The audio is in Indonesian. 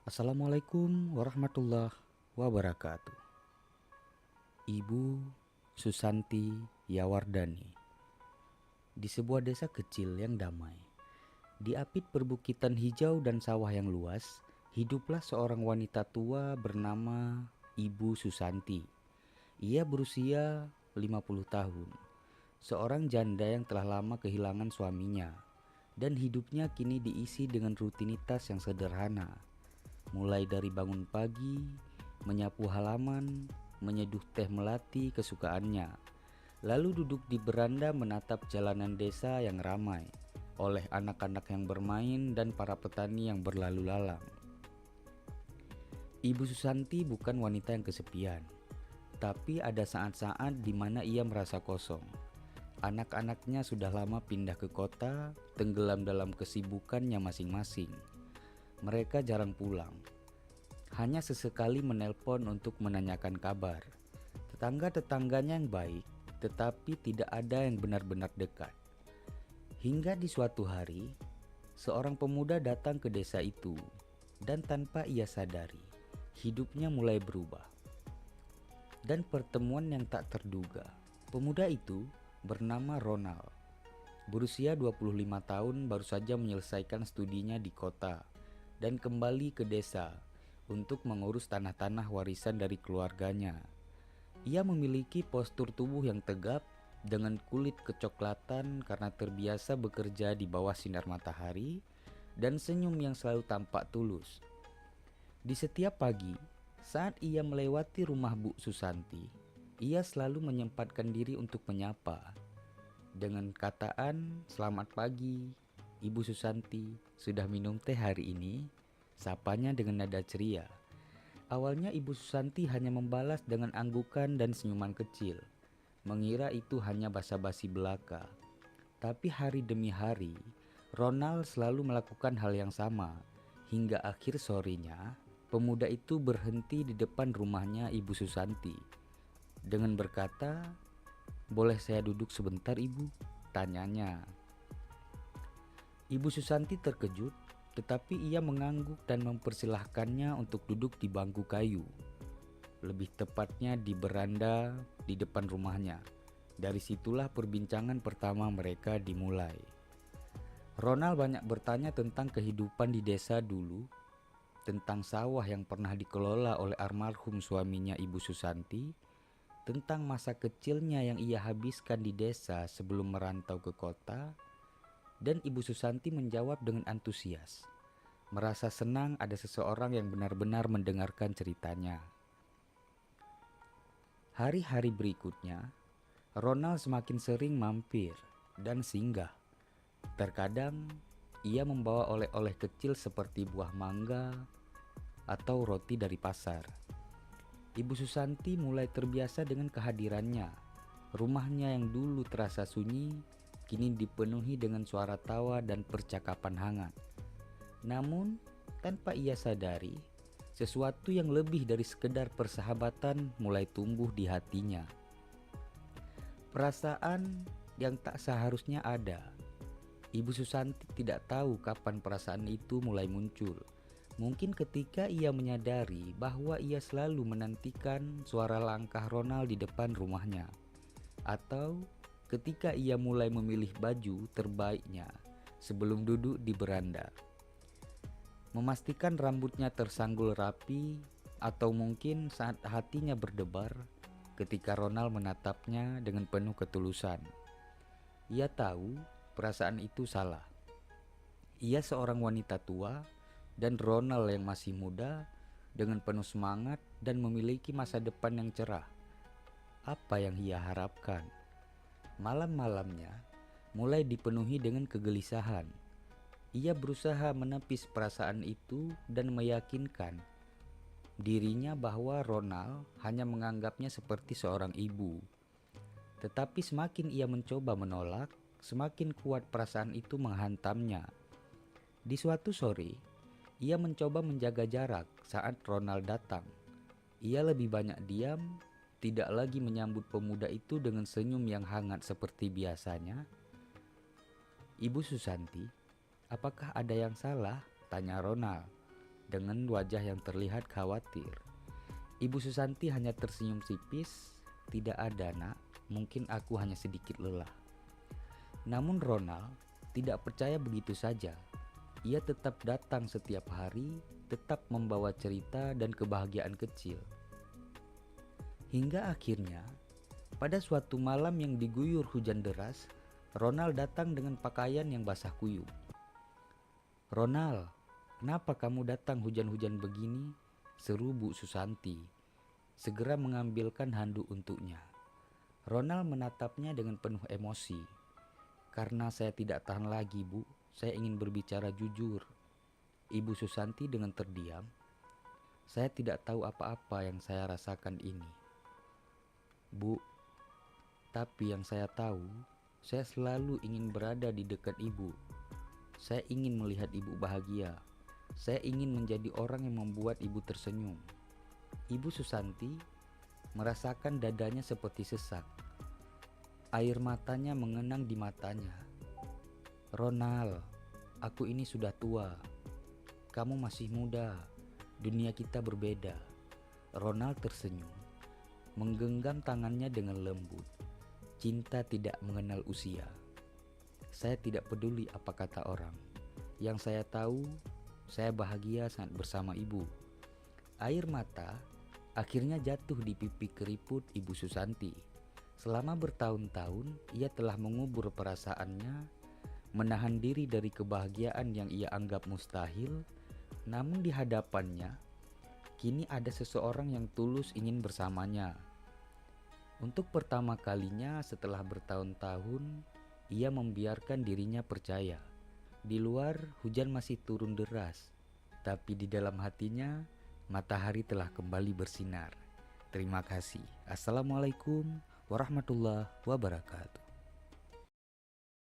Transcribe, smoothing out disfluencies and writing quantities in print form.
Assalamualaikum warahmatullahi wabarakatuh. Ibu Susanti Yawardani. Di sebuah desa kecil yang damai, diapit perbukitan hijau dan sawah yang luas, hiduplah seorang wanita tua bernama Ibu Susanti. Ia berusia 50 tahun, seorang janda yang telah lama kehilangan suaminya, dan hidupnya kini diisi dengan rutinitas yang sederhana. Mulai dari bangun pagi, menyapu halaman, menyeduh teh melati kesukaannya, lalu duduk di beranda menatap jalanan desa yang ramai oleh anak-anak yang bermain dan para petani yang berlalu lalang. Ibu Susanti bukan wanita yang kesepian, tapi ada saat-saat di mana ia merasa kosong. Anak-anaknya sudah lama pindah ke kota, tenggelam dalam kesibukannya masing-masing. Mereka jarang pulang, hanya sesekali menelpon untuk menanyakan kabar. Tetangga-tetangganya yang baik, tetapi tidak ada yang benar-benar dekat. Hingga di suatu hari, seorang pemuda datang ke desa itu, dan tanpa ia sadari, hidupnya mulai berubah. Dan pertemuan yang tak terduga, pemuda itu bernama Ronald. Berusia 25 tahun, baru saja menyelesaikan studinya di kota dan kembali ke desa untuk mengurus tanah-tanah warisan dari keluarganya. Ia memiliki postur tubuh yang tegap dengan kulit kecoklatan karena terbiasa bekerja di bawah sinar matahari dan senyum yang selalu tampak tulus. Di setiap pagi, saat ia melewati rumah Bu Susanti, ia selalu menyempatkan diri untuk menyapa. Dengan kataan, "Selamat pagi, Ibu Susanti, sudah minum teh hari ini?" Sapanya dengan nada ceria. Awalnya Ibu Susanti hanya membalas dengan anggukan dan senyuman kecil, mengira itu hanya basa-basi belaka. Tapi hari demi hari, Ronald selalu melakukan hal yang sama. Hingga akhir sorenya, pemuda itu berhenti di depan rumahnya Ibu Susanti dengan berkata, "Boleh saya duduk sebentar, Ibu?" tanyanya. Ibu Susanti terkejut, tetapi ia mengangguk dan mempersilahkannya untuk duduk di bangku kayu. Lebih tepatnya di beranda di depan rumahnya. Dari situlah perbincangan pertama mereka dimulai. Ronald banyak bertanya tentang kehidupan di desa dulu, tentang sawah yang pernah dikelola oleh almarhum suaminya Ibu Susanti, tentang masa kecilnya yang ia habiskan di desa sebelum merantau ke kota. Dan Ibu Susanti menjawab dengan antusias, merasa senang ada seseorang yang benar-benar mendengarkan ceritanya. Hari-hari berikutnya, Ronald semakin sering mampir dan singgah. Terkadang ia membawa oleh-oleh kecil seperti buah mangga atau roti dari pasar. Ibu Susanti mulai terbiasa dengan kehadirannya. Rumahnya yang dulu terasa sunyi, kini dipenuhi dengan suara tawa dan percakapan hangat. Namun, tanpa ia sadari, sesuatu yang lebih dari sekedar persahabatan mulai tumbuh di hatinya. Perasaan yang tak seharusnya ada. Ibu Susanti tidak tahu kapan perasaan itu mulai muncul. Mungkin ketika ia menyadari bahwa ia selalu menantikan suara langkah Ronald di depan rumahnya, atau ketika ia mulai memilih baju terbaiknya sebelum duduk di beranda, memastikan rambutnya tersanggul rapi, atau mungkin saat hatinya berdebar ketika Ronald menatapnya dengan penuh ketulusan. Ia tahu perasaan itu salah. Ia seorang wanita tua dan Ronald yang masih muda dengan penuh semangat dan memiliki masa depan yang cerah. Apa yang ia harapkan? Malam-malamnya mulai dipenuhi dengan kegelisahan. Ia berusaha menepis perasaan itu dan meyakinkan dirinya bahwa Ronald hanya menganggapnya seperti seorang ibu. Tetapi semakin ia mencoba menolak, semakin kuat perasaan itu menghantamnya. Di suatu sore, ia mencoba menjaga jarak saat Ronald datang. Ia lebih banyak diam, tidak lagi menyambut pemuda itu dengan senyum yang hangat seperti biasanya. "Ibu Susanti, apakah ada yang salah?" tanya Ronald. dengan wajah yang terlihat khawatir. Ibu Susanti hanya tersenyum tipis. Tidak ada, nak. Mungkin aku hanya sedikit lelah. Namun Ronald tidak percaya begitu saja. Ia tetap datang setiap hari, tetap membawa cerita dan kebahagiaan kecil. Hingga akhirnya, pada suatu malam yang diguyur hujan deras, Ronald datang dengan pakaian yang basah kuyup. "Ronald, kenapa kamu datang hujan-hujan begini?" seru Bu Susanti, segera mengambilkan handuk untuknya. Ronald menatapnya dengan penuh emosi. "Karena saya tidak tahan lagi, Bu. Saya ingin berbicara jujur." Ibu Susanti dengan terdiam. "Saya tidak tahu apa-apa yang saya rasakan ini, Bu. Tapi yang saya tahu, saya selalu ingin berada di dekat Ibu. Saya ingin melihat Ibu bahagia. Saya ingin menjadi orang yang membuat Ibu tersenyum." Ibu Susanti merasakan dadanya seperti sesak. Air matanya mengenang di matanya. "Ronald, aku ini sudah tua. Kamu masih muda. Dunia kita berbeda." Ronald tersenyum, menggenggam tangannya dengan lembut. Cinta tidak mengenal usia. "Saya tidak peduli apa kata orang. Yang saya tahu, saya bahagia saat bersama Ibu." Air mata akhirnya jatuh di pipi keriput Ibu Susanti. Selama bertahun-tahun ia telah mengubur perasaannya, menahan diri dari kebahagiaan yang ia anggap mustahil. Namun di hadapannya, kini ada seseorang yang tulus ingin bersamanya. Untuk pertama kalinya setelah bertahun-tahun, ia membiarkan dirinya percaya. Di luar hujan masih turun deras, tapi di dalam hatinya matahari telah kembali bersinar. Terima kasih. Assalamualaikum warahmatullahi wabarakatuh.